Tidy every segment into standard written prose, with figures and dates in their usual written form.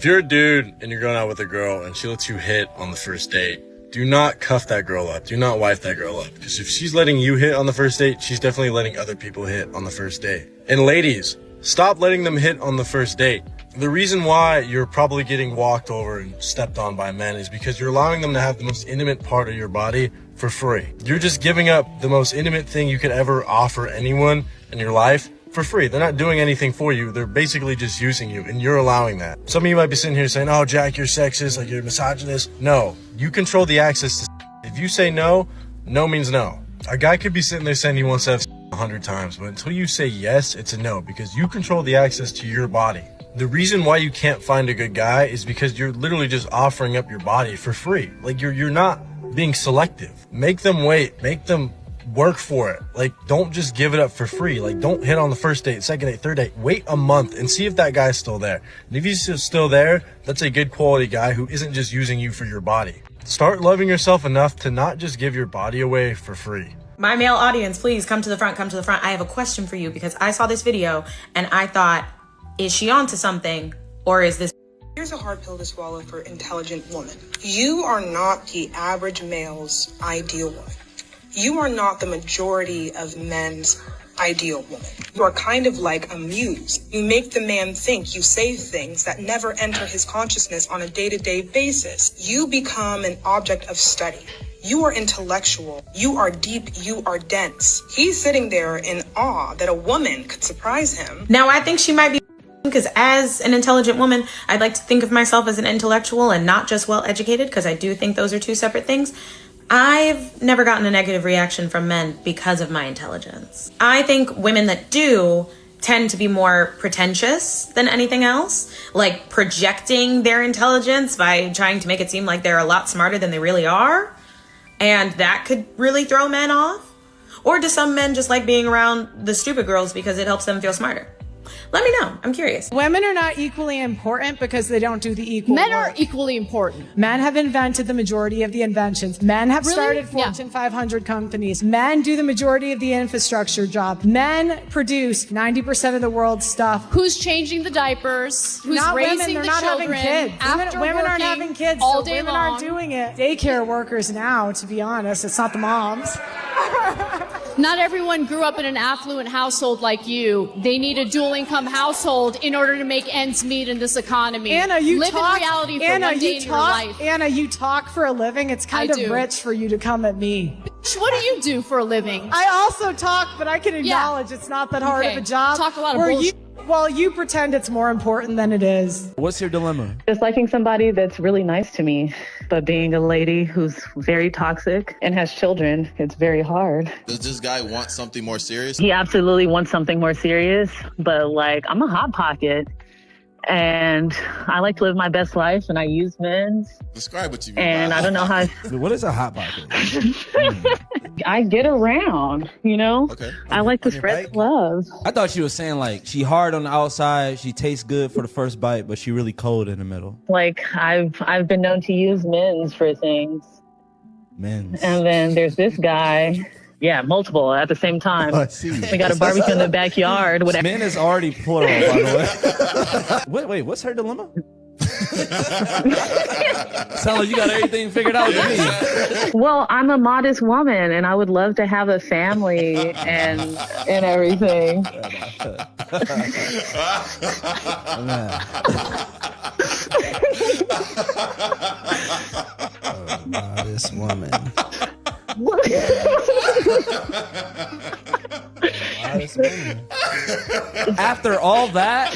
If you're a dude and you're going out with a girl and she lets you hit on the first date, do not cuff that girl up. Do not wife that girl up. Because if she's letting you hit on the first date, she's definitely letting other people hit on the first date. And ladies, stop letting them hit on the first date. The reason why you're probably getting walked over and stepped on by men is because you're allowing them to have the most intimate part of your body for free. You're just giving up the most intimate thing you could ever offer anyone in your life for free. They're not doing anything for you. They're basically just using you, and you're allowing that. Some of you might be sitting here saying, oh, Jack, you're sexist, like you're misogynist. No, you control the access to If you say no, no means no. A guy could be sitting there saying he wants to have 100 times, but until you say yes, it's a no, because you control the access to your body. The reason why you can't find a good guy is because you're literally just offering up your body for free. Like you're not being selective. Make them wait. Make them work for it. Like, don't just give it up for free. Like, don't hit on the first date, second date, third date. Wait a month and see if that guy's still there. And if he's still there, that's a good quality guy who isn't just using you for your body. Start loving yourself enough to not just give your body away for free. My male audience, please come to the front, come to the front. I have a question for you because I saw this video and I thought, is she onto something or is this? Here's a hard pill to swallow for intelligent woman. You are not the average male's ideal woman. You are not the majority of men's ideal woman. You are kind of like a muse. You make the man think. You say things that never enter his consciousness on a day-to-day basis. You become an object of study. You are intellectual. You are deep. You are dense. He's sitting there in awe that a woman could surprise him. Now, I think she might be, because as an intelligent woman, I'd like to think of myself as an intellectual and not just well-educated, because I do think those are two separate things. I've never gotten a negative reaction from men because of my intelligence. I think women that do tend to be more pretentious than anything else, like projecting their intelligence by trying to make it seem like they're a lot smarter than they really are. And that could really throw men off. Or do some men just like being around the stupid girls because it helps them feel smarter? Let me know. I'm curious. Women are not equally important because they don't do the equal Men work. are equally important. Men have invented the majority of the inventions. Men have started Fortune 500 companies. Men do the majority of the infrastructure job. Men produce 90% of the world's stuff. Who's changing the diapers? Who's not raising women, they're the not children? having kids. After Women aren't working having kids, all so day women long. aren't doing it. Daycare workers now, to be honest, it's not the moms. Not everyone grew up in an affluent household like you. They need a dual income household in order to make ends meet in this economy. Anna, you live talk, in reality for Anna, one day you in talk, your life. Anna, you talk for a living. It's kind I of do. rich for you to come at me. What do you do for a living? I also talk, but I can acknowledge it's not that hard Okay. of a job. Talk a lot of where bullshit. you pretend it's more important than it is. What's your dilemma? Just liking somebody that's really nice to me, but being a lady who's very toxic and has children, it's very hard. Does this guy want something more serious? He absolutely wants something more serious, but like, I'm a hot pocket and I like to live my best life and I use men's. Describe what you mean. And I don't know how What is a hot pocket? I get around, you know? Okay. I like to On your spread bike? love. I thought you were saying like she hard on the outside, she tastes good for the first bite, but she really cold in the middle. Like I've been known to use men's for things. Men's. And then there's this guy. Yeah, multiple at the same time. I see. We got a barbecue in the backyard. Whatever. Men is already plural, by the way. Wait, what's her dilemma? Sound like you got everything figured out to me. Well, I'm a modest woman and I would love to have a family and everything. Modest woman. Modest woman. After all that,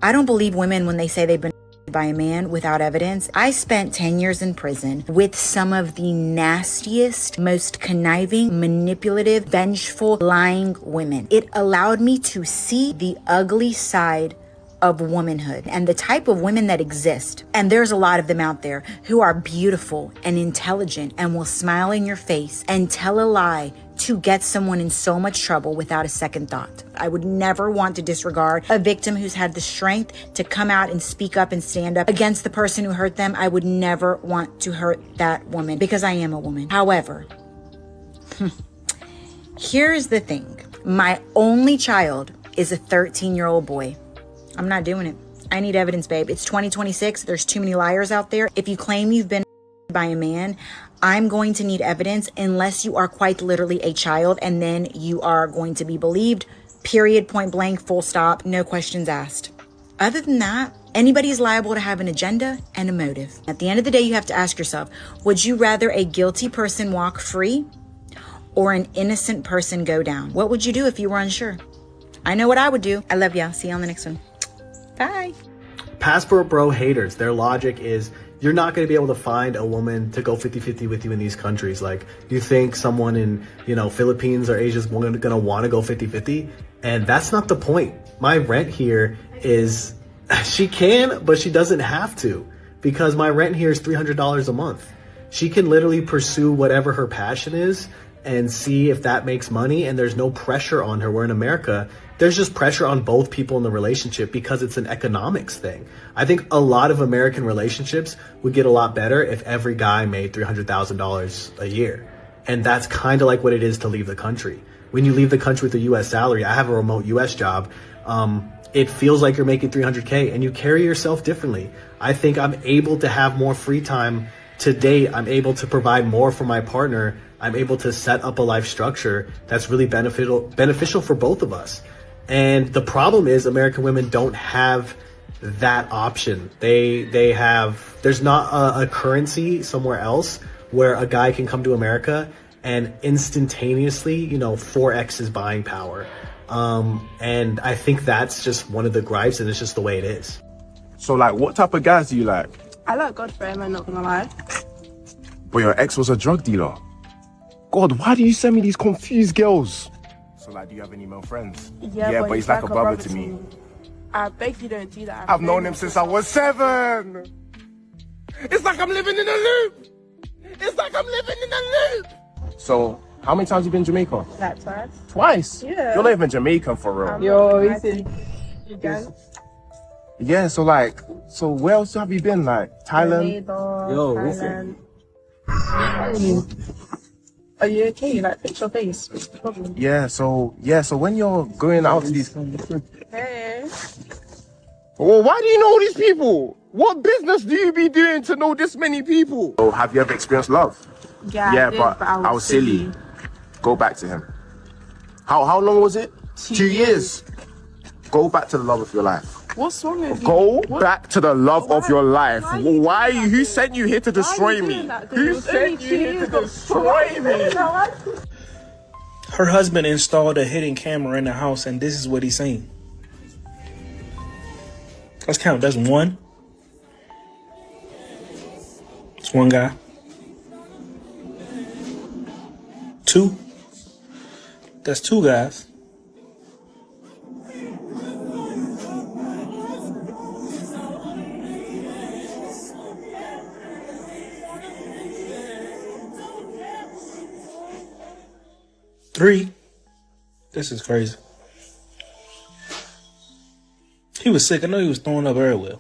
I don't believe women when they say they've been by a man without evidence. I spent 10 years in prison with some of the nastiest, most conniving, manipulative, vengeful, lying women. It allowed me to see the ugly side of womanhood and the type of women that exist. And there's a lot of them out there who are beautiful and intelligent and will smile in your face and tell a lie to get someone in so much trouble without a second thought. I would never want to disregard a victim who's had the strength to come out and speak up and stand up against the person who hurt them. I would never want to hurt that woman because I am a woman. However, here's the thing. My only child is a 13-year-old boy. I'm not doing it. I need evidence, babe. It's 2026. There's too many liars out there. If you claim you've been by a man, I'm going to need evidence unless you are quite literally a child, and then you are going to be believed. Period, point blank, full stop, no questions asked. Other than that, anybody's liable to have an agenda and a motive. At the end of the day, you have to ask yourself, would you rather a guilty person walk free or an innocent person go down? What would you do if you were unsure? I know what I would do. I love y'all. See you on the next one. Bye. Passport bro haters, their logic is you're not going to be able to find a woman to go 50-50 with you in these countries. Like, you think someone in, Philippines or Asia is going to want to go 50-50? And that's not the point. My rent here is, she can, but she doesn't have to, because my rent here is $300 a month. She can literally pursue whatever her passion is and see if that makes money, and there's no pressure on her. Where in America, there's just pressure on both people in the relationship because it's an economics thing. I think a lot of American relationships would get a lot better if every guy made $300,000 a year. And that's kind of like what it is to leave the country. When you leave the country with a US salary, I have a remote US job, it feels like you're making $300K and you carry yourself differently. I think I'm able to have more free time to date. I'm able to provide more for my partner. I'm able to set up a life structure that's really beneficial for both of us. And the problem is American women don't have that option. There's not a currency somewhere else where a guy can come to America and instantaneously, 4x his buying power. And I think that's just one of the gripes, and it's just the way it is. So, like, what type of guys do you like? I like Godfrey, I'm not gonna lie. But your ex was a drug dealer. God, why do you send me these confused girls? So, like, do you have any male friends? Yeah, but he's like a brother to me. I beg you don't do that. I've known him since I was 7. It's like I'm living in a loop. So, how many times have you been in Jamaica? Like twice. Twice? Yeah. You're not even Jamaican for real. Yo, Yeah, so where else have you been? Like, Thailand? Thailand. Are you okay? Like, fix your face. What's the problem? Yeah, so when you're going out to these... Hey. Well, why do you know all these people? What business do you be doing to know this many people? Oh, have you ever experienced love? Yeah, but I was silly. Go back to him. How long was it? 2 years. Go back to the love of your life. What's wrong with you? Go back to the love of your life. Why? Who sent you here to destroy me? Who sent you here to destroy me? Her husband installed a hidden camera in the house, and this is what he's saying. Let's count. That's one. It's one guy. 2. That's 2 guys. Three. This is crazy. He was sick. I know he was throwing up everywhere.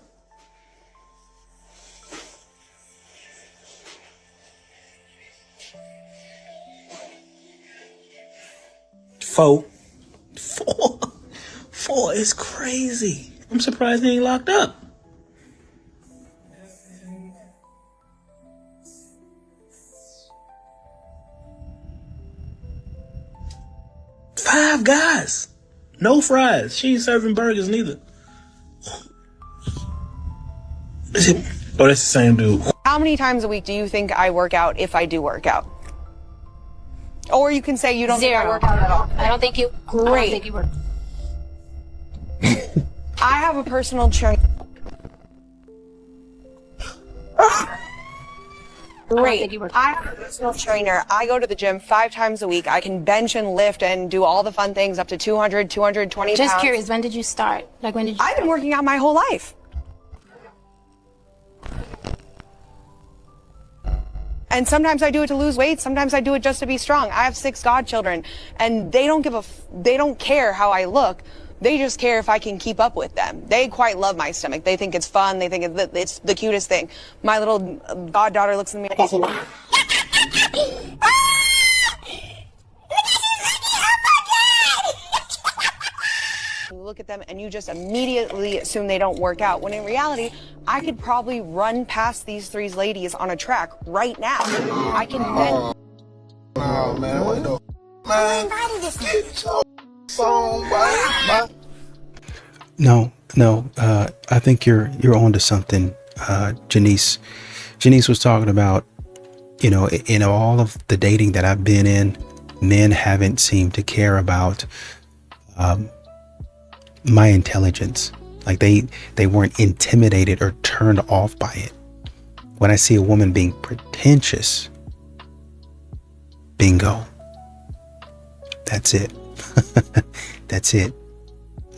4. 4 is crazy. I'm surprised he ain't locked up. 5 guys. No fries. She ain't serving burgers neither. Oh, that's the same dude. How many times a week do you think I work out if I do work out? Or you can say you don't think I work out at all. I don't think you. Great. I don't think you work. I have a personal trainer. Great. I have a personal trainer. I go to the gym 5 times a week. I can bench and lift and do all the fun things up to 200, 220 pounds. Just curious, when did you start? Like, when did you I've been working out my whole life. And sometimes I do it to lose weight. Sometimes I do it just to be strong. I have 6 godchildren, and they don't care how I look. They just care if I can keep up with them. They quite love my stomach. They think it's fun. They think it's the cutest thing. My little goddaughter looks at me like, look at them and you just immediately assume they don't work out, when in reality, I could probably run past these 3 ladies on a track right now. I can then... Oh, man, what the man? Get your song, No, I think you're onto something, Janice. Janice was talking about, you know, in all of the dating that I've been in, men haven't seemed to care about my intelligence. Like they weren't intimidated or turned off by it. When I see a woman being pretentious, bingo. That's it. That's it.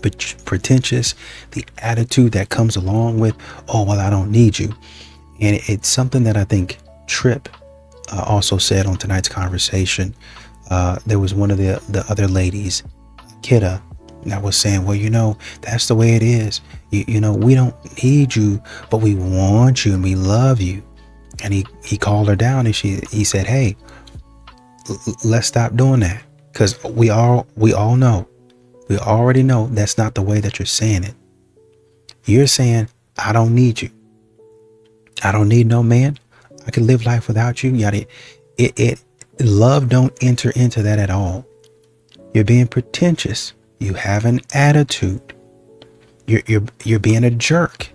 But pretentious, the attitude that comes along with, oh, well, I don't need you. And it's something that I think Tripp also said on tonight's conversation. There was one of the other ladies, Kidda, that was saying, well, you know, that's the way it is. You know, we don't need you, but we want you and we love you. And he called her down and he said, hey, let's stop doing that. Because we all know, we already know that's not the way that you're saying it. You're saying, I don't need you. I don't need no man. I can live life without you. Love don't enter into that at all. You're being pretentious. You have an attitude. You're being a jerk.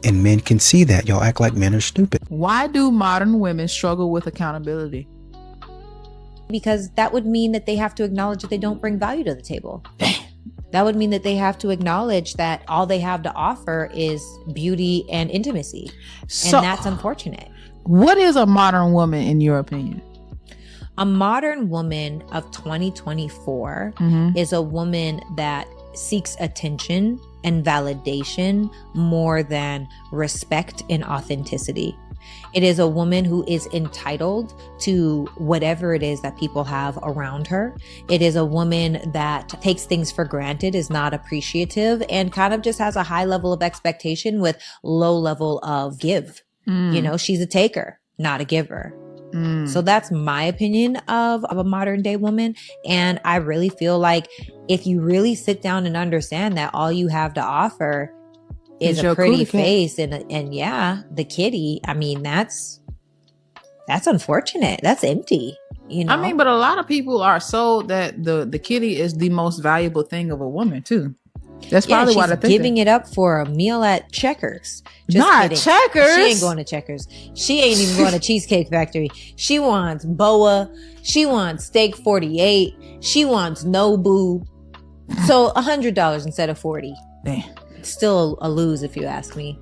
And men can see that. Y'all act like men are stupid. Why do modern women struggle with accountability? Because that would mean that they have to acknowledge that they don't bring value to the table. That would mean that they have to acknowledge that all they have to offer is beauty and intimacy. So, and that's unfortunate. What is a modern woman in your opinion? A modern woman of 2024 is a woman that seeks attention and validation more than respect and authenticity. It is a woman who is entitled to whatever it is that people have around her. It is a woman that takes things for granted, is not appreciative, and kind of just has a high level of expectation with low level of give. You know, she's a taker, not a giver. So that's my opinion of a modern day woman. And I really feel like if you really sit down and understand that all you have to offer is a pretty face and yeah, the kitty, I mean, that's unfortunate. That's empty. You know? I mean, but a lot of people are sold that the kitty is the most valuable thing of a woman too. That's probably why they're giving it up for a meal at Checkers. Not kidding. Checkers. She ain't going to Checkers. She ain't even going to Cheesecake Factory. She wants Boa. She wants Steak 48. She wants Nobu. So $100 instead of $40. Damn. Still a lose if you ask me.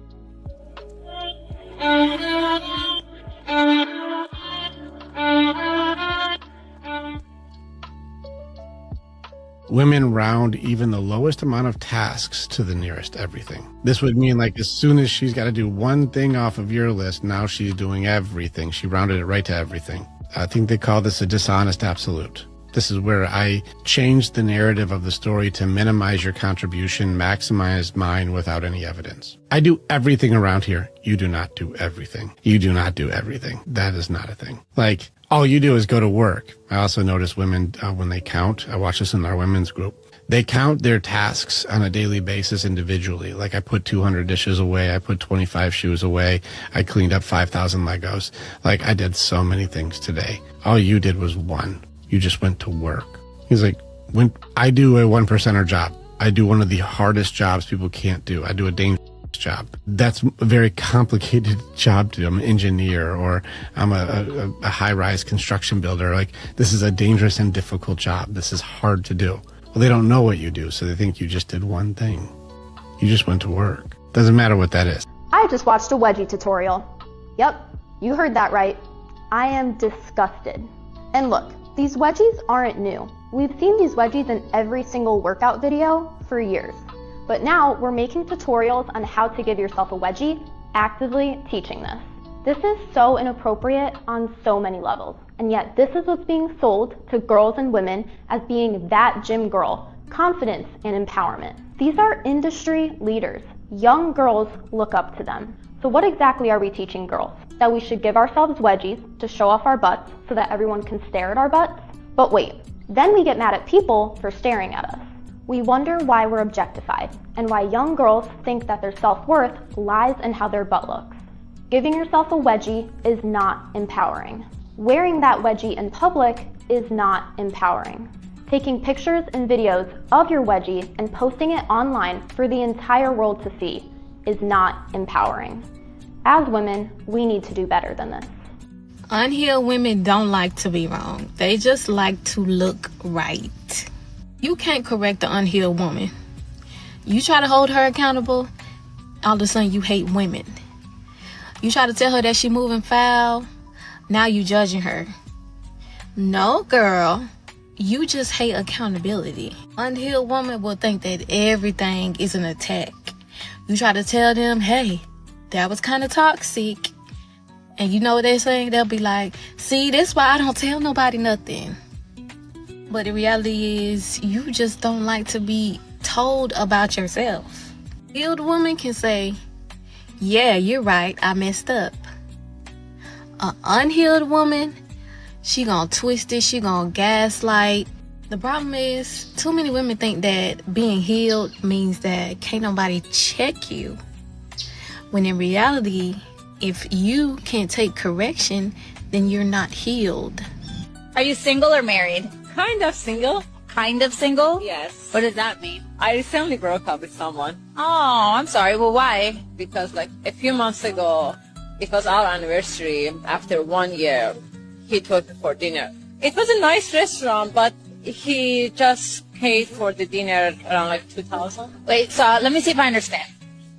Women round even the lowest amount of tasks to the nearest everything. This would mean like as soon as she's got to do one thing off of your list, now she's doing everything. She rounded it right to everything. I think they call this a dishonest absolute. This is where I changed the narrative of the story to minimize your contribution, maximize mine without any evidence. I do everything around here. You do not do everything. You do not do everything. That is not a thing. Like, all you do is go to work. I also notice women, when they count, I watch this in our women's group, they count their tasks on a daily basis individually. Like I put 200 dishes away. I put 25 shoes away. I cleaned up 5,000 Legos. Like I did so many things today. All you did was one. You just went to work. He's like, when I do a 1%er job, I do one of the hardest jobs people can't do. I do a dangerous job. That's a very complicated job to do. I'm an engineer or I'm a high-rise construction builder. Like this is a dangerous and difficult job. This is hard to do. Well, they don't know what you do, so they think you just did one thing. You just went to work. Doesn't matter what that is. I just watched a wedgie tutorial. Yep, you heard that right. I am disgusted. And look, these wedgies aren't new. We've seen these wedgies in every single workout video for years. But now we're making tutorials on how to give yourself a wedgie, actively teaching this. This is so inappropriate on so many levels. And yet this is what's being sold to girls and women as being that gym girl, confidence and empowerment. These are industry leaders. Young girls look up to them. So what exactly are we teaching girls? That we should give ourselves wedgies to show off our butts so that everyone can stare at our butts? But wait, then we get mad at people for staring at us. We wonder why we're objectified and why young girls think that their self-worth lies in how their butt looks. Giving yourself a wedgie is not empowering. Wearing that wedgie in public is not empowering. Taking pictures and videos of your wedgie and posting it online for the entire world to see is not empowering. As women, we need to do better than this. Unhealed women don't like to be wrong. They just like to look right. You can't correct the unhealed woman. You try to hold her accountable, all of a sudden you hate women. You try to tell her that she moving foul, now you judging her. No, girl, you just hate accountability. Unhealed woman will think that everything is an attack. You try to tell them, hey, that was kind of toxic. And you know what they're saying? They'll be like, see, that's why I don't tell nobody nothing. But the reality is, you just don't like to be told about yourself. Healed woman can say, yeah, you're right, I messed up. An unhealed woman, she gonna twist it, she gonna gaslight. The problem is, too many women think that being healed means that can't nobody check you. When in reality, if you can't take correction, then you're not healed. Are you single or married? Kind of single. Kind of single? Yes. What does that mean? I recently broke up with someone. Oh, I'm sorry. Well, why? Because like a few months ago, it was our anniversary. After 1 year, he took me for dinner. It was a nice restaurant, but he just paid for the dinner around like $2,000. Wait, so let me see if I understand.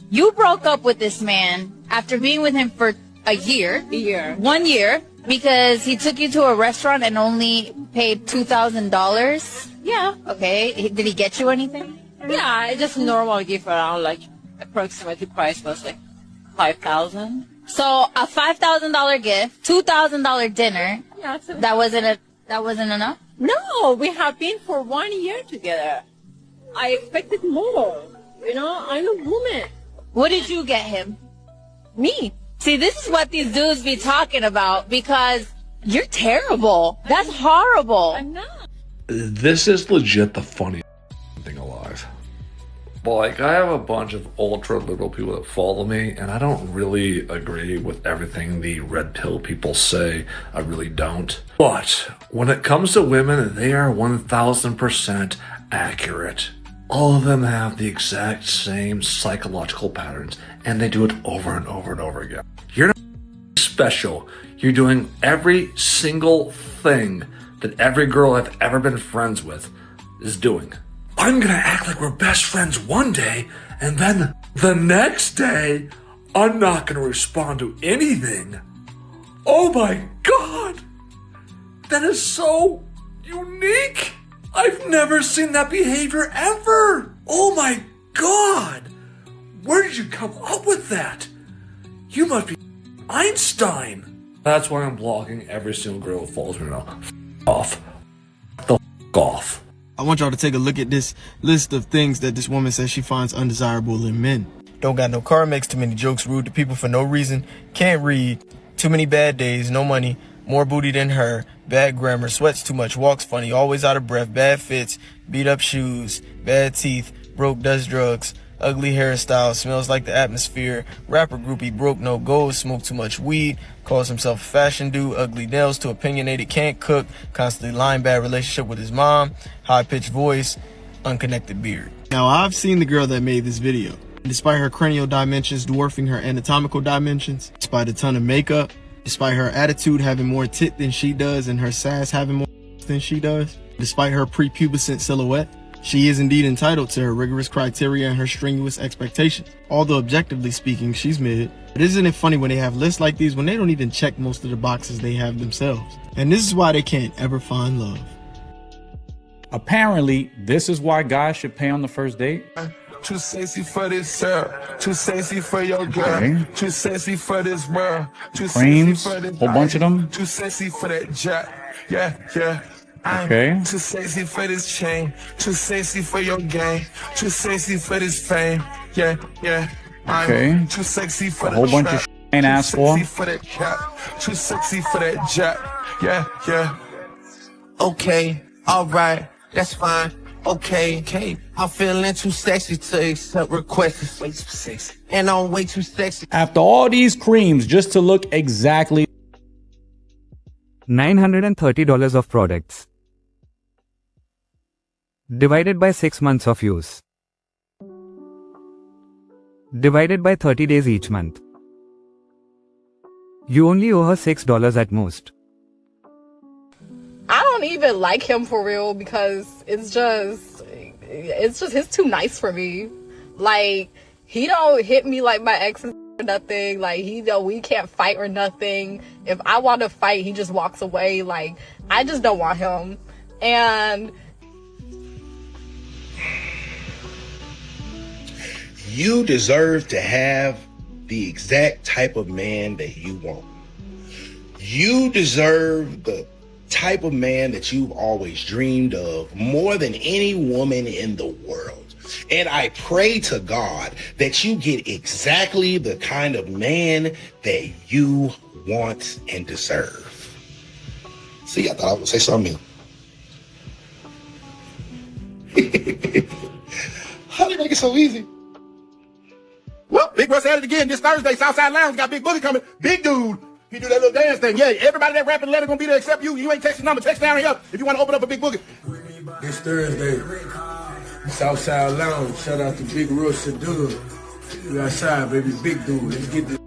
You broke up with this man after being with him for a year. 1 year. Because he took you to a restaurant and only paid $2,000? Yeah. Okay. Did he get you anything? Yeah, just normal gift around like approximately price was like $5,000. So a $5,000 gift, $2,000 dinner. Yeah, that wasn't enough? No, we have been for 1 year together. I expected more. You know, I'm a woman. What did you get him? Me. See, this is what these dudes be talking about because you're terrible. That's horrible. I'm not. This is legit the funniest thing alive. But like, I have a bunch of ultra liberal people that follow me, and I don't really agree with everything the red pill people say. I really don't. But when it comes to women, they are 1000% accurate. All of them have the exact same psychological patterns, and they do it over and over and over again. You're not special. You're doing every single thing that every girl I've ever been friends with is doing. I'm gonna act like we're best friends one day, and then the next day, I'm not gonna respond to anything. Oh my God! That is so unique! I've never seen that behavior ever! Oh my God! Where did you come up with that? You must be Einstein! That's why I'm blocking every single girl who follows me now. Off. The off. I want y'all to take a look at this list of things that this woman says she finds undesirable in men. Don't got no car, makes too many jokes, rude to people for no reason, can't read, too many bad days, no money, more booty than her, bad grammar, sweats too much, walks funny, always out of breath, bad fits, beat up shoes, bad teeth, broke, does drugs, ugly hairstyle, smells like the atmosphere, rapper groupie, broke, no goals, smoke too much weed, calls himself a fashion dude, ugly nails, too opinionated, can't cook, constantly lying, bad relationship with his mom, high-pitched voice, unconnected beard. Now, I've seen the girl that made this video. Despite her cranial dimensions dwarfing her anatomical dimensions, despite a ton of makeup, despite her attitude having more tit than she does and her sass having more than she does, despite her prepubescent silhouette, she is indeed entitled to her rigorous criteria and her strenuous expectations. Although objectively speaking, she's mid. But isn't it funny when they have lists like these when they don't even check most of the boxes they have themselves? And this is why they can't ever find love. Apparently, this is why guys should pay on the first date. Too sexy for this, sir. Too sexy for your girl. Okay. Too sexy for this world. Too Creams, sexy for this whole bunch of them. Too sexy for that jack. Yeah, yeah. I'm Okay. too sexy for this chain. Too sexy for your game. Too sexy for this fame. Yeah, yeah. I'm Okay. too sexy for A whole the bunch trap. of ain't asked for. Too sexy for that cap. Too sexy for that jack. Yeah, yeah. Okay, alright, that's fine. Okay, I'm feeling too sexy to accept requests. Way too sexy. And I'm way too sexy. After all these creams just to look exactly $930 of products. Divided by 6 months of use. Divided by 30 days each month. You only owe her $6 at most. I don't even like him for real because it's just he's too nice for me. Like, he don't hit me like my exes or nothing. Like, we can't fight or nothing. If I want to fight, he just walks away. Like, I just don't want him. And you deserve to have the exact type of man that you want. You deserve the type of man that you've always dreamed of more than any woman in the world. And I pray to God that you get exactly the kind of man that you want and deserve. See, I thought I would say something. How do you make it so easy? Well, Big Russ at it again this Thursday. Southside Lounge got Big Boogie coming. Big dude. He do that little dance thing. Yeah, everybody that rapping letter gonna be there except you. You ain't texting number. Text down here if you want to open up a Big Boogie. This Thursday, Southside Lounge. Shout out to Big Russ and Doug. We outside, baby. Big dude. Let's get this.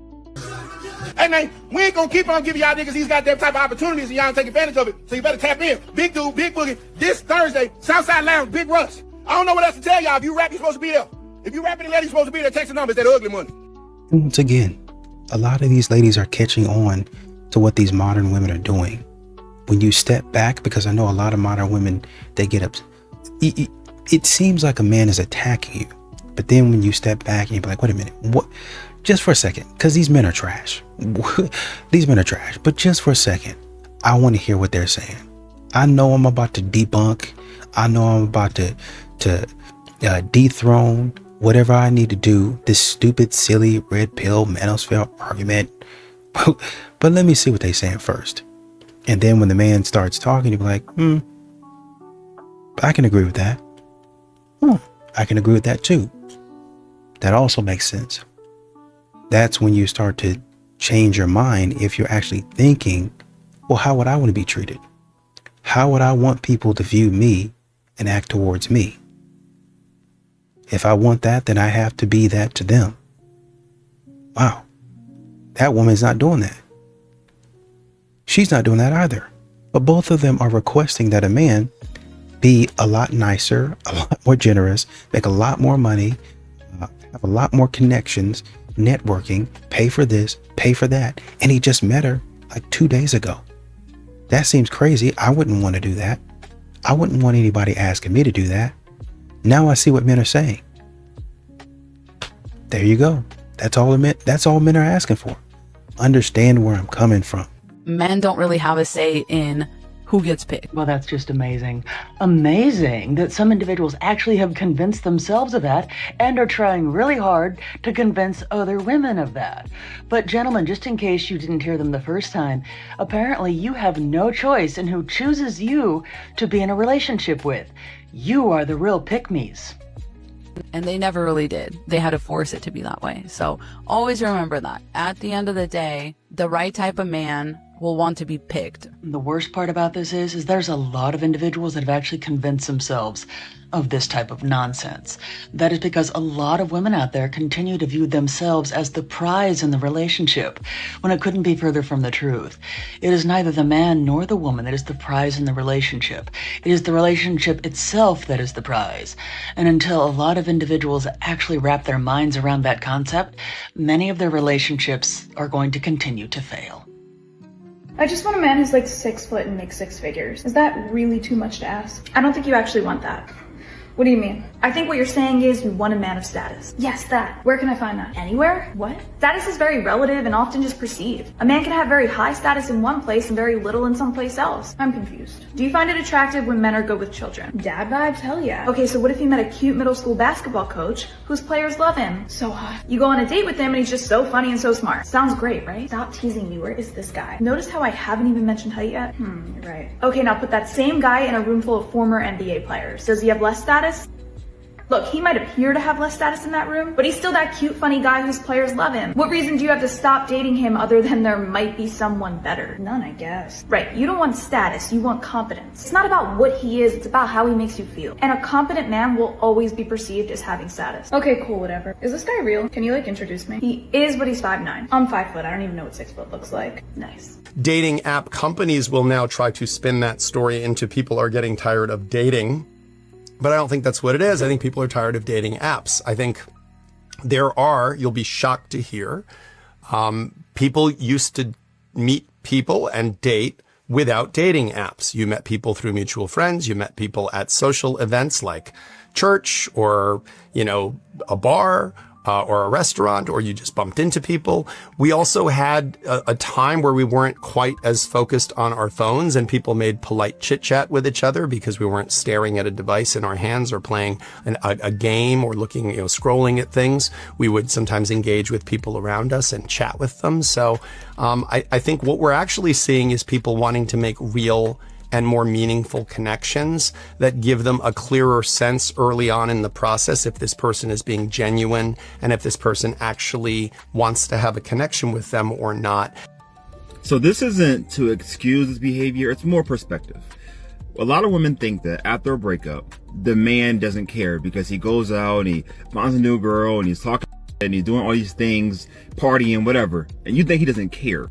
Hey, man, we ain't gonna keep on giving y'all niggas these goddamn type of opportunities and y'all don't take advantage of it. So you better tap in. Big dude, Big Boogie. This Thursday, Southside Lounge, Big Russ. I don't know what else to tell y'all. If you rap, you're supposed to be there. If you rapping and lady, you're supposed to be there. Text the numbers. That ugly money. And once again, a lot of these ladies are catching on to what these modern women are doing. When you step back, because I know a lot of modern women, they get up. It seems like a man is attacking you. But then when you step back and you be like, wait a minute, what? Just for a second, because these men are trash. These men are trash. But just for a second, I want to hear what they're saying. I know I'm about to debunk. I know I'm about to dethrone whatever I need to do, this stupid, silly, red pill, manosphere argument. But let me see what they're saying first. And then when the man starts talking, you'll be like, I can agree with that. I can agree with that too. That also makes sense. That's when you start to change your mind if you're actually thinking, well, how would I want to be treated? How would I want people to view me and act towards me? If I want that, then I have to be that to them. Wow. That woman's not doing that. She's not doing that either. But both of them are requesting that a man be a lot nicer, a lot more generous, make a lot more money, have a lot more connections, networking, pay for this, pay for that. And he just met her like 2 days ago. That seems crazy. I wouldn't want to do that. I wouldn't want anybody asking me to do that. Now I see what men are saying. There you go. That's all men are asking for. Understand where I'm coming from. Men don't really have a say in who gets picked. Well, that's just amazing. Amazing that some individuals actually have convinced themselves of that and are trying really hard to convince other women of that. But gentlemen, just in case you didn't hear them the first time, apparently you have no choice in who chooses you to be in a relationship with. You are the real pick-me's. And they never really did. They had to force it to be that way. So always remember that. At the end of the day, the right type of man will want to be picked. The worst part about this is there's a lot of individuals that have actually convinced themselves of this type of nonsense. That is because a lot of women out there continue to view themselves as the prize in the relationship, when it couldn't be further from the truth. It is neither the man nor the woman that is the prize in the relationship. It is the relationship itself that is the prize. And until a lot of individuals actually wrap their minds around that concept, many of their relationships are going to continue to fail. I just want a man who's like 6 foot and makes 6 figures. Is that really too much to ask? I don't think you actually want that. What do you mean? I think what you're saying is you want a man of status. Yes, that. Where can I find that? Anywhere? What? Status is very relative and often just perceived. A man can have very high status in one place and very little in some place else. I'm confused. Do you find it attractive when men are good with children? Dad vibes? Hell yeah. Okay, so what if you met a cute middle school basketball coach whose players love him? So hot. You go on a date with him and he's just so funny and so smart. Sounds great, right? Stop teasing me. Where is this guy? Notice how I haven't even mentioned height yet? You're right. Okay, now put that same guy in a room full of former NBA players. Does he have less status? Look, he might appear to have less status in that room, but he's still that cute, funny guy whose players love him. What reason do you have to stop dating him other than there might be someone better? None, I guess. Right, you don't want status, you want competence. It's not about what he is, it's about how he makes you feel. And a competent man will always be perceived as having status. Okay, cool, whatever. Is this guy real? Can you, introduce me? He is, but he's 5'9". I'm 5 foot, I don't even know what 6 foot looks like. Nice. Dating app companies will now try to spin that story into people are getting tired of dating. But I don't think that's what it is. I think people are tired of dating apps. I think you'll be shocked to hear, people used to meet people and date without dating apps. You met people through mutual friends. You met people at social events like church or, a bar. Or a restaurant, or you just bumped into people. We also had a time where we weren't quite as focused on our phones and people made polite chit chat with each other because we weren't staring at a device in our hands or playing a game or looking, scrolling at things. We would sometimes engage with people around us and chat with them. So I think what we're actually seeing is people wanting to make real and more meaningful connections that give them a clearer sense early on in the process if this person is being genuine and if this person actually wants to have a connection with them or not. So this isn't to excuse this behavior, it's more perspective. A lot of women think that after a breakup, the man doesn't care because he goes out and he finds a new girl and he's talking and he's doing all these things, partying, whatever, and you think he doesn't care.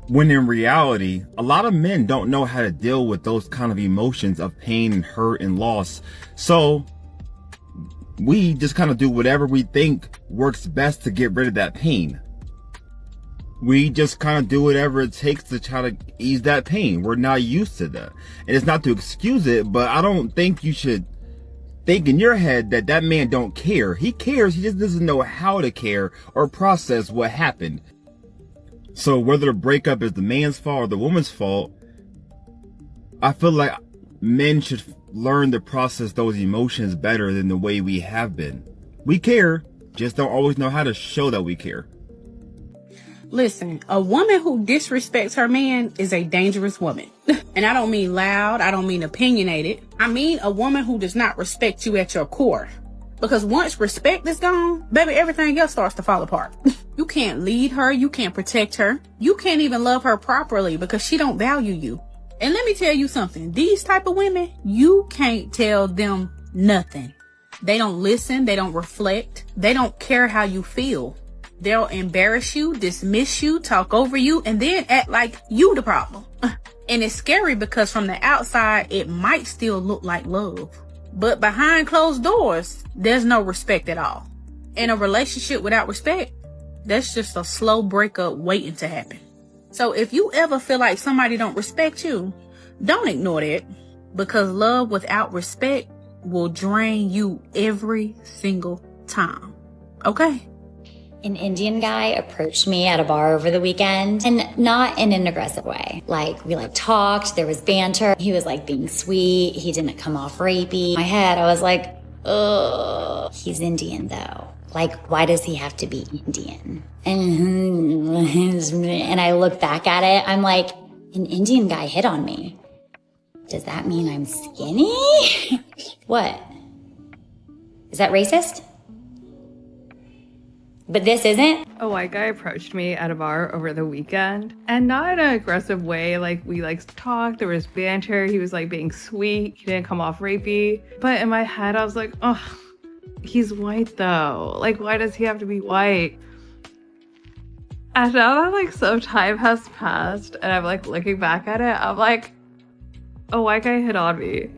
When in reality, a lot of men don't know how to deal with those kind of emotions of pain and hurt and loss. So we just kind of do whatever we think works best to get rid of that pain. We just kind of do whatever it takes to try to ease that pain. We're not used to that. And it's not to excuse it, but I don't think you should think in your head that that man don't care. He cares, he just doesn't know how to care or process what happened. So whether the breakup is the man's fault or the woman's fault, I feel like men should learn to process those emotions better than the way we have been. We care, just don't always know how to show that we care. Listen, a woman who disrespects her man is a dangerous woman. And I don't mean loud, I don't mean opinionated. I mean a woman who does not respect you at your core. Because once respect is gone, baby, everything else starts to fall apart. You can't lead her. You can't protect her. You can't even love her properly because she don't value you. And let me tell you something. These type of women, you can't tell them nothing. They don't listen. They don't reflect. They don't care how you feel. They'll embarrass you, dismiss you, talk over you, and then act like you the problem. And it's scary because from the outside, it might still look like love. But behind closed doors, there's no respect at all. In a relationship without respect, that's just a slow breakup waiting to happen. So if you ever feel like somebody don't respect you, don't ignore that, because love without respect will drain you every single time. Okay? An Indian guy approached me at a bar over the weekend, and not in an aggressive way. We talked, there was banter. He was being sweet. He didn't come off rapey. In my head, I was like, ugh, he's Indian though. Why does he have to be Indian? And I look back at it, I'm like, an Indian guy hit on me. Does that mean I'm skinny? What? Is that racist? But this isn't? A white guy approached me at a bar over the weekend, and not in an aggressive way. We talked, there was banter, he was being sweet, he didn't come off rapey. But in my head, I was like, oh, he's white though. Why does he have to be white? And now that some time has passed and I'm looking back at it, I'm like, a white guy hit on me.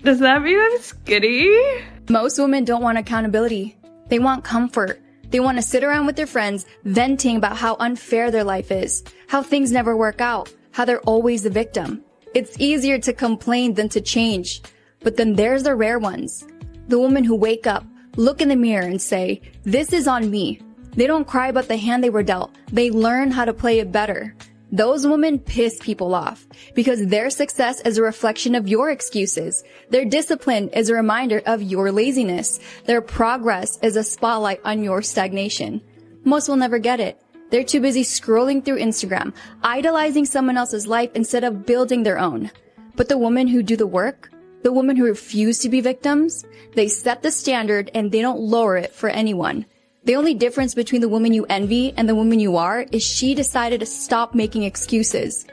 Does that mean I'm skinny? Most women don't want accountability. They want comfort. They want to sit around with their friends, venting about how unfair their life is, how things never work out, how they're always the victim. It's easier to complain than to change. But then there's the rare ones. The women who wake up, look in the mirror and say, this is on me. They don't cry about the hand they were dealt. They learn how to play it better. Those women piss people off because their success is a reflection of your excuses. Their discipline is a reminder of your laziness. Their progress is a spotlight on your stagnation. Most will never get it. They're too busy scrolling through Instagram, idolizing someone else's life instead of building their own. But the women who do the work, the women who refuse to be victims, they set the standard and they don't lower it for anyone. The only difference between the woman you envy and the woman you are is she decided to stop making excuses.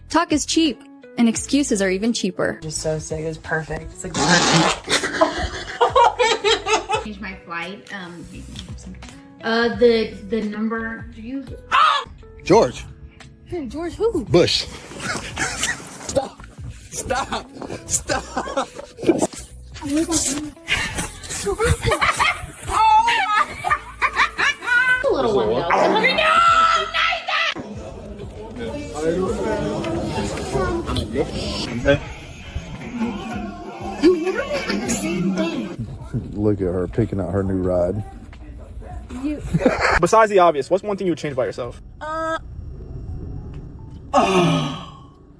Talk is cheap, and excuses are even cheaper. Just so sick. It was perfect. It's like change my flight. The number. Do you? George. Hey, George, who? Bush. Stop. A little one though. Okay. You literally did the same thing. Look at her picking out her new ride. Besides the obvious, what's one thing you would change about yourself?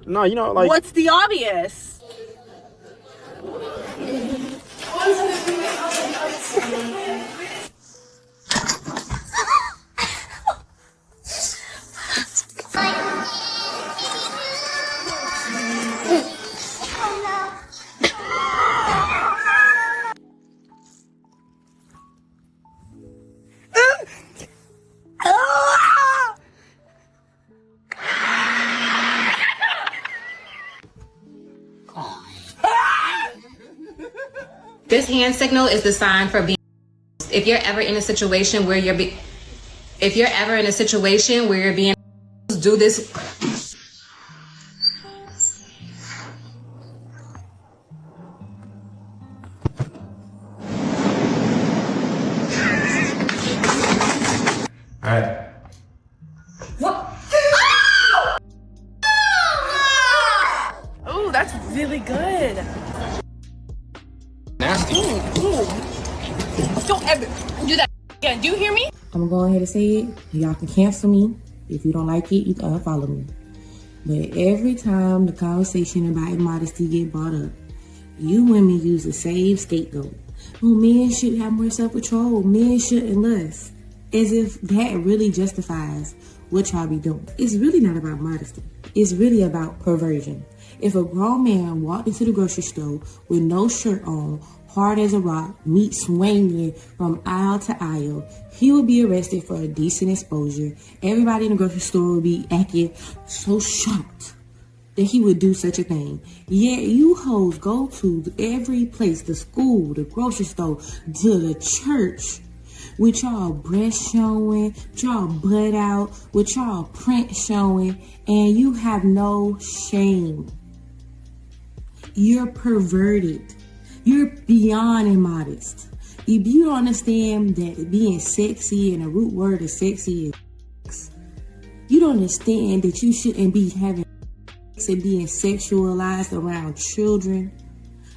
No, you know, like. What's the obvious? This hand signal is the sign for being. If you're ever in a situation where you're being, do this. All right. Oh, that's really good. Nasty. Don't ever do that again. Do you hear me? I'm gonna go ahead and say it. Y'all can cancel me. If you don't like it, you can unfollow me. But every time the conversation about immodesty get brought up, you women use the same scapegoat. Oh, men should have more self-control. Men shouldn't lust. As if that really justifies what y'all be doing. It's really not about modesty. It's really about perversion. If a grown man walked into the grocery store with no shirt on, hard as a rock, meat swinging from aisle to aisle, he would be arrested for a decent exposure. Everybody in the grocery store would be acting so shocked that he would do such a thing. Yet you hoes go to every place, the school, the grocery store, to the church, with y'all breast showing, with y'all butt out, with y'all print showing, and you have no shame. You're perverted. You're beyond immodest. If you don't understand that being sexy and the root word of sexy is, you don't understand that you shouldn't be having sex and being sexualized around children,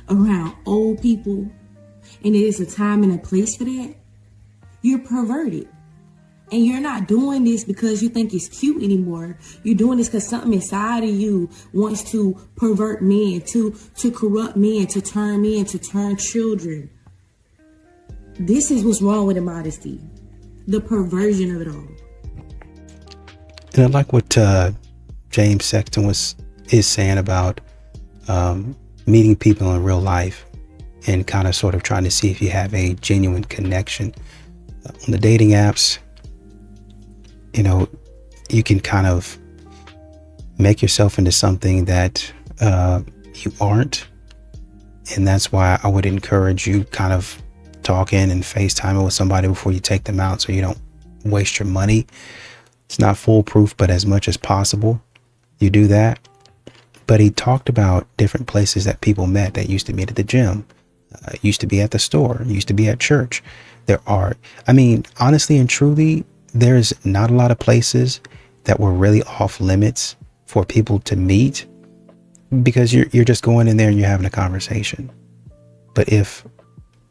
around old people, and there's a time and a place for that. You're perverted. And you're not doing this because you think it's cute anymore. You're doing this because something inside of you wants to pervert men, to corrupt men, to turn children. This is what's wrong with immodesty. The perversion of it all. And I like what James Sexton is saying about meeting people in real life and kind of sort of trying to see if you have a genuine connection. On the dating apps, you know, you can kind of make yourself into something that you aren't. And that's why I would encourage you kind of talking and FaceTiming with somebody before you take them out so you don't waste your money. It's not foolproof, but as much as possible, you do that. But he talked about different places that people met that used to meet at the gym, used to be at the store, used to be at church. There are, I mean, honestly and truly, there's not a lot of places that were really off limits for people to meet because you're just going in there and you're having a conversation. But if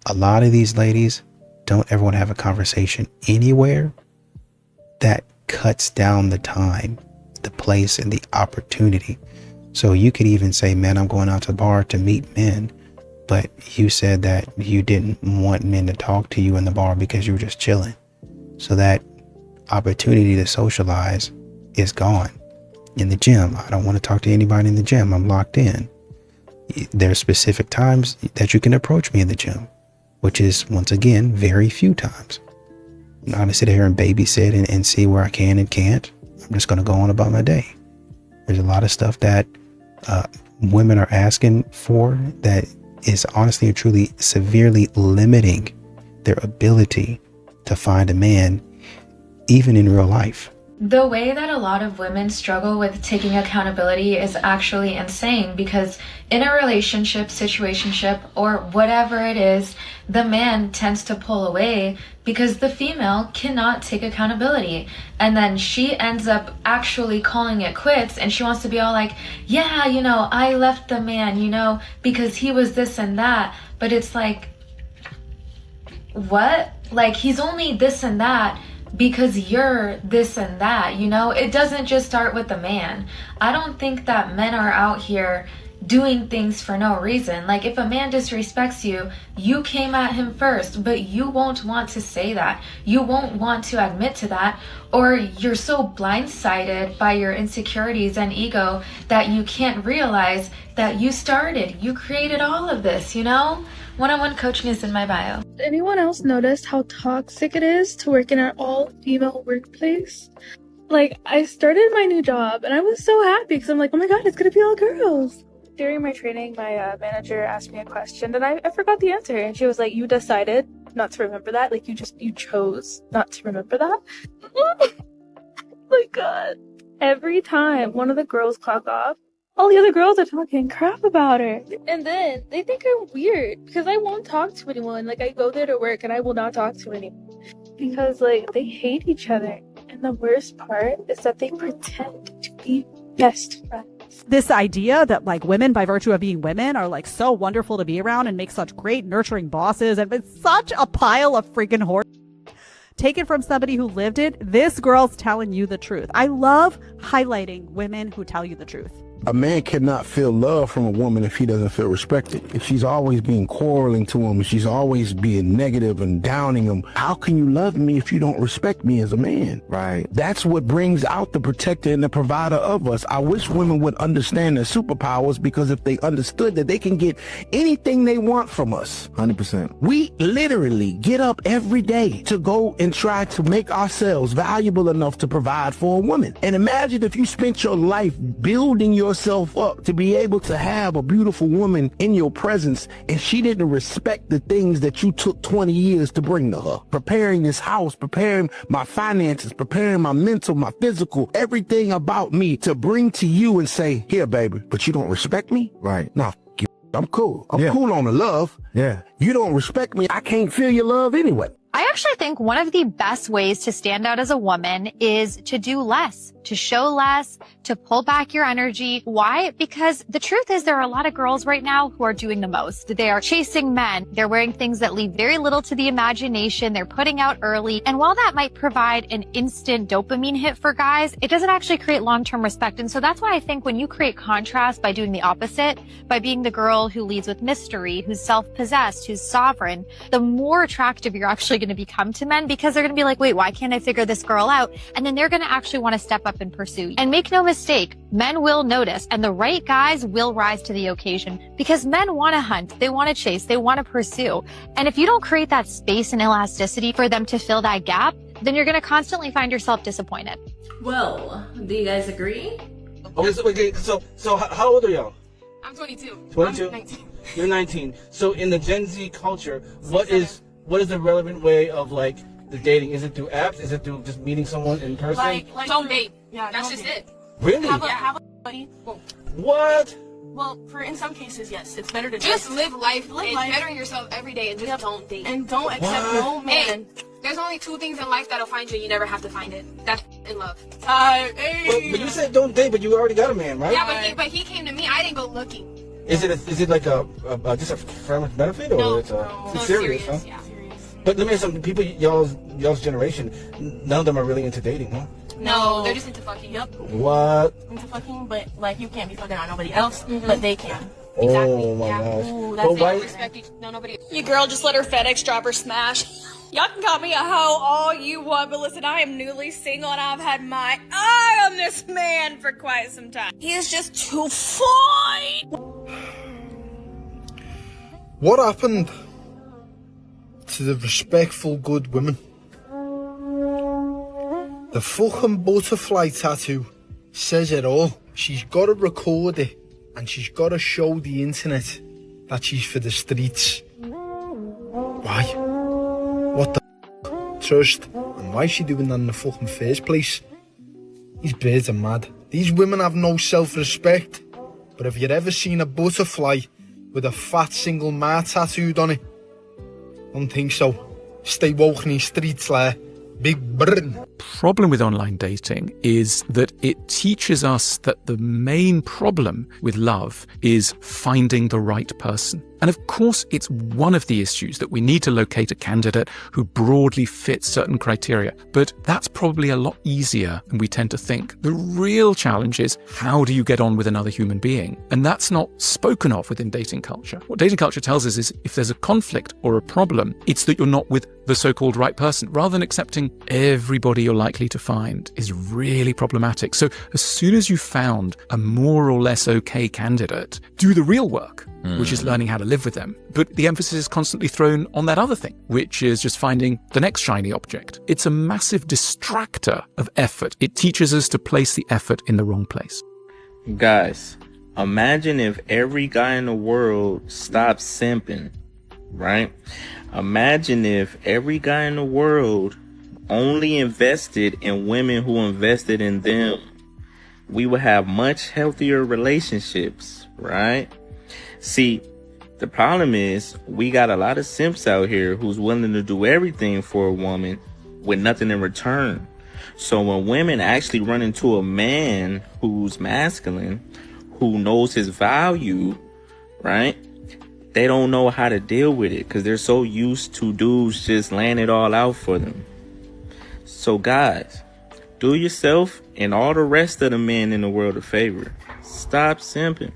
a lot of these ladies don't ever want to have a conversation anywhere, that cuts down the time, the place, and the opportunity. So you could even say, man, I'm going out to the bar to meet men, but you said that you didn't want men to talk to you in the bar because you were just chilling. So that opportunity to socialize is gone. In the gym, I don't want to talk to anybody in the gym. I'm locked in. There are specific times that you can approach me in the gym, which is, once again, very few times. I'm not going to sit here and babysit and see where I can and can't. I'm just going to go on about my day. There's a lot of stuff that women are asking for that is honestly and truly severely limiting their ability to find a man, even in real life. The way that a lot of women struggle with taking accountability is actually insane, because in a relationship, situationship, or whatever it is, the man tends to pull away because the female cannot take accountability. And then she ends up actually calling it quits, and she wants to be all like, yeah, you know, I left the man, you know, because he was this and that. But it's like, what? Like, he's only this and that because you're this and that, you know? It doesn't just start with the man. I don't think that men are out here doing things for no reason. Like, if a man disrespects you, you came at him first, but you won't want to say that. You won't want to admit to that, or you're so blindsided by your insecurities and ego that you can't realize that you started, you created all of this, you know? One-on-one coaching is in my bio. Anyone else notice how toxic it is to work in an all-female workplace? Like, I started my new job and I was so happy because I'm like, oh my god, it's gonna be all girls. During my training, my manager asked me a question and I forgot the answer, and she was like, you decided not to remember that? Like, you chose not to remember that? Oh my god. Every time one of the girls clock off, all the other girls are talking crap about her. And then they think I'm weird because I won't talk to anyone. Like, I go there to work and I will not talk to anyone because, like, they hate each other. And the worst part is that they pretend to be best friends. This idea that, like, women, by virtue of being women, are, like, so wonderful to be around and make such great nurturing bosses, and it's such a pile of freaking horse. Take it from somebody who lived it. This girl's telling you the truth. I love highlighting women who tell you the truth. A man cannot feel love from a woman if he doesn't feel respected. If she's always being quarreling to him, if she's always being negative and downing him, how can you love me if you don't respect me as a man? Right. That's what brings out the protector and the provider of us. I wish women would understand their superpowers, because if they understood that they can get anything they want from us. 100%. We literally get up every day to go and try to make ourselves valuable enough to provide for a woman. And imagine if you spent your life building yourself up to be able to have a beautiful woman in your presence, and she didn't respect the things that you took 20 years to bring to her. Preparing this house, preparing my finances, preparing my mental, my physical, everything about me to bring to you and say, here, baby, but you don't respect me? Right. No, I'm cool. I'm cool on the love. Yeah. You don't respect me, I can't feel your love anyway. I actually think one of the best ways to stand out as a woman is to do less, to show less, to pull back your energy. Why? Because the truth is there are a lot of girls right now who are doing the most. They are chasing men. They're wearing things that leave very little to the imagination. They're putting out early. And while that might provide an instant dopamine hit for guys, it doesn't actually create long-term respect. And so that's why I think when you create contrast by doing the opposite, by being the girl who leads with mystery, who's self-possessed, who's sovereign, the more attractive you're actually going to become to men, because they're going to be like, wait, why can't I figure this girl out? And then they're going to actually want to step up and pursue you. And make no mistake, men will notice, and the right guys will rise to the occasion, because men want to hunt, they want to chase, they want to pursue. And if you don't create that space and elasticity for them to fill that gap, then you're going to constantly find yourself disappointed. Well, do you guys agree? Okay, so how old are y'all? I'm 22. 22? I'm 19. You're 19. So in the Gen Z culture, what is the relevant way of, like, the dating? Is it through apps? Is it through just meeting someone in person? Like don't date. Yeah, that's just it. Really? Have a buddy. Boom. What? Well, in some cases, yes, it's better to just live life and better yourself every day, and just don't date. And don't accept no man. Hey, there's only two things in life that'll find you, and you never have to find it. That's in love. Hey. But you said don't date, but you already got a man, right? Yeah, but he came to me. I didn't go looking. Is it like a just a friendly benefit, or it's serious, huh? Yeah. But let me ask something. People y'all's generation, none of them are really into dating, huh? No, they're just into fucking. Yep. What? Into fucking, but like you can't be fucking on nobody else, but they can. Oh my gosh. Ooh, But why? nobody. Your girl just let her FedEx drop her smash. Y'all can call me a hoe all you want, but listen, I am newly single and I've had my eye on this man for quite some time. He is just too fine. What happened to the respectful good women? The fucking butterfly tattoo says it all. She's got to record it and she's got to show the internet that she's for the streets. Why? What the trust? And why is she doing that in the fucking first place? These birds are mad. These women have no self-respect. But have you ever seen a butterfly with a fat single ma tattooed on it? Don't think so. Stay woke in these streets like Big Britain. Problem with online dating is that it teaches us that the main problem with love is finding the right person. And of course, it's one of the issues that we need to locate a candidate who broadly fits certain criteria. But that's probably a lot easier than we tend to think. The real challenge is, how do you get on with another human being? And that's not spoken of within dating culture. What dating culture tells us is, if there's a conflict or a problem, it's that you're not with the so-called right person, rather than accepting everybody you're likely to find is really problematic. So as soon as you've found a more or less okay candidate, do the real work, which is learning how to live with them. But the emphasis is constantly thrown on that other thing, which is just finding the next shiny object. It's a massive distractor of effort. It teaches us to place the effort in the wrong place. Guys, imagine if every guy in the world stopped simping, right? Imagine if every guy in the world only invested in women who invested in them. We would have much healthier relationships, right? See, the problem is we got a lot of simps out here who's willing to do everything for a woman with nothing in return. So when women actually run into a man who's masculine, who knows his value, right? They don't know how to deal with it because they're so used to dudes just laying it all out for them. So guys, do yourself and all the rest of the men in the world a favor. Stop simping.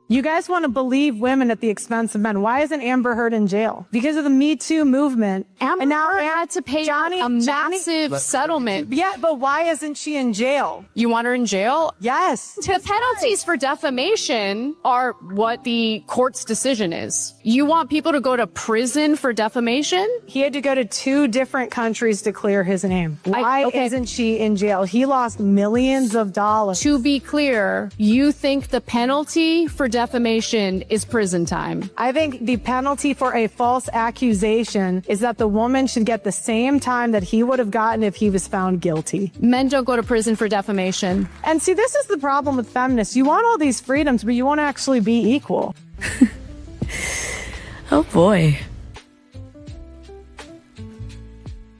You guys want to believe women at the expense of men. Why isn't Amber Heard in jail? Because of the Me Too movement. Amber Heard had to pay a massive settlement. Yeah, but why isn't she in jail? You want her in jail? Yes. The penalties for defamation are what the court's decision is. You want people to go to prison for defamation? He had to go to 2 different countries to clear his name. Why isn't she in jail? He lost millions of dollars. To be clear, you think the penalty for defamation is prison time? I think the penalty for a false accusation is that the woman should get the same time that he would have gotten if he was found guilty. Men don't go to prison for defamation. And see, this is the problem with feminists. You want all these freedoms, but you won't actually be equal. Oh boy.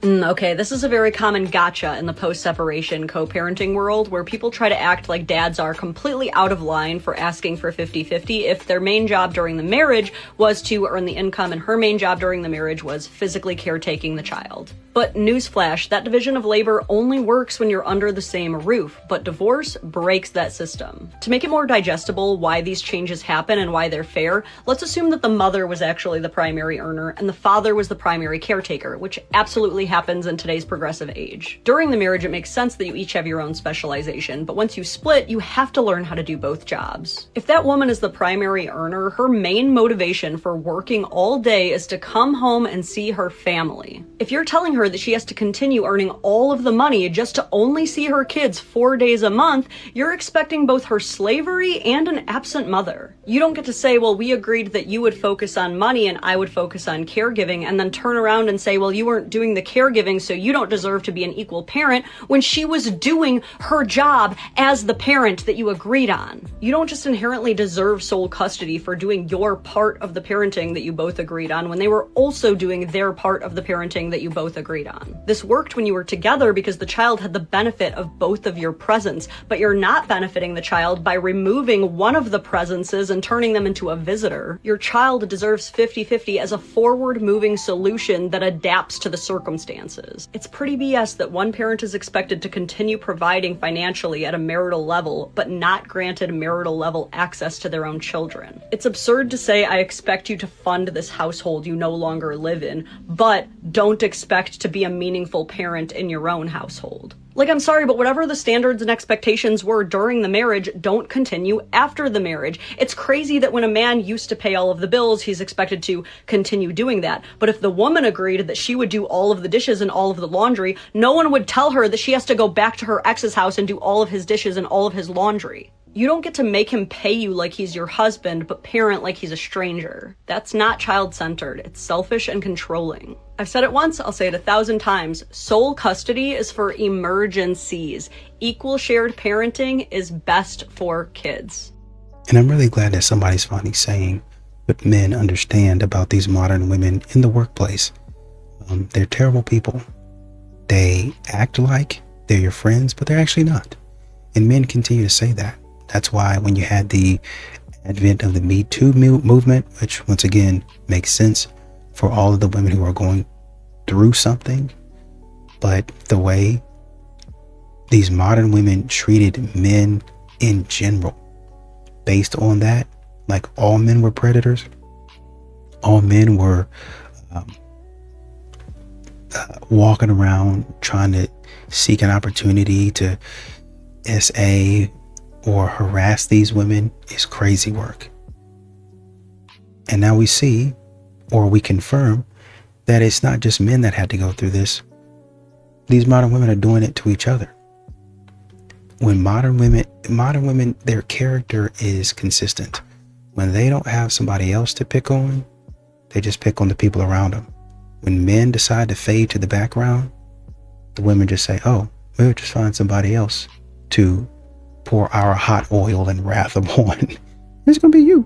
Okay, this is a very common gotcha in the post-separation co-parenting world where people try to act like dads are completely out of line for asking for 50-50 if their main job during the marriage was to earn the income and her main job during the marriage was physically caretaking the child. But newsflash, that division of labor only works when you're under the same roof, but divorce breaks that system. To make it more digestible why these changes happen and why they're fair, let's assume that the mother was actually the primary earner and the father was the primary caretaker, which absolutely happens in today's progressive age. During the marriage, it makes sense that you each have your own specialization, but once you split, you have to learn how to do both jobs. If that woman is the primary earner, her main motivation for working all day is to come home and see her family. If you're telling her that she has to continue earning all of the money just to only see her kids 4 days a month, you're expecting both her slavery and an absent mother. You don't get to say, well, we agreed that you would focus on money and I would focus on caregiving, and then turn around and say, well, you weren't doing the caregiving, so you don't deserve to be an equal parent, when she was doing her job as the parent that you agreed on. You don't just inherently deserve sole custody for doing your part of the parenting that you both agreed on when they were also doing their part of the parenting that you both agreed on. This worked when you were together because the child had the benefit of both of your presence, but you're not benefiting the child by removing one of the presences and and turning them into a visitor. Your child deserves 50-50 as a forward-moving solution that adapts to the circumstances. It's pretty BS that one parent is expected to continue providing financially at a marital level, but not granted marital level access to their own children. It's absurd to say, I expect you to fund this household you no longer live in, but don't expect to be a meaningful parent in your own household. Like, I'm sorry, but whatever the standards and expectations were during the marriage don't continue after the marriage. It's crazy that when a man used to pay all of the bills, he's expected to continue doing that. But if the woman agreed that she would do all of the dishes and all of the laundry, no one would tell her that she has to go back to her ex's house and do all of his dishes and all of his laundry. You don't get to make him pay you like he's your husband, but parent like he's a stranger. That's not child-centered. It's selfish and controlling. I've said it once, I'll say it 1,000 times. Sole custody is for emergencies. Equal shared parenting is best for kids. And I'm really glad that somebody's finally saying what men understand about these modern women in the workplace. They're terrible people. They act like they're your friends, but they're actually not. And men continue to say that. That's why when you had the advent of the Me Too movement, which once again makes sense for all of the women who are going through something, but the way these modern women treated men in general, based on that, like all men were predators, all men were walking around trying to seek an opportunity to SA or harass these women, is crazy work. And now we see, or we confirm, that it's not just men that had to go through this. These modern women are doing it to each other. When modern women, their character is consistent. When they don't have somebody else to pick on, they just pick on the people around them. When men decide to fade to the background, the women just say, oh, we'll just find somebody else to pour our hot oil and wrath upon. It's gonna be you.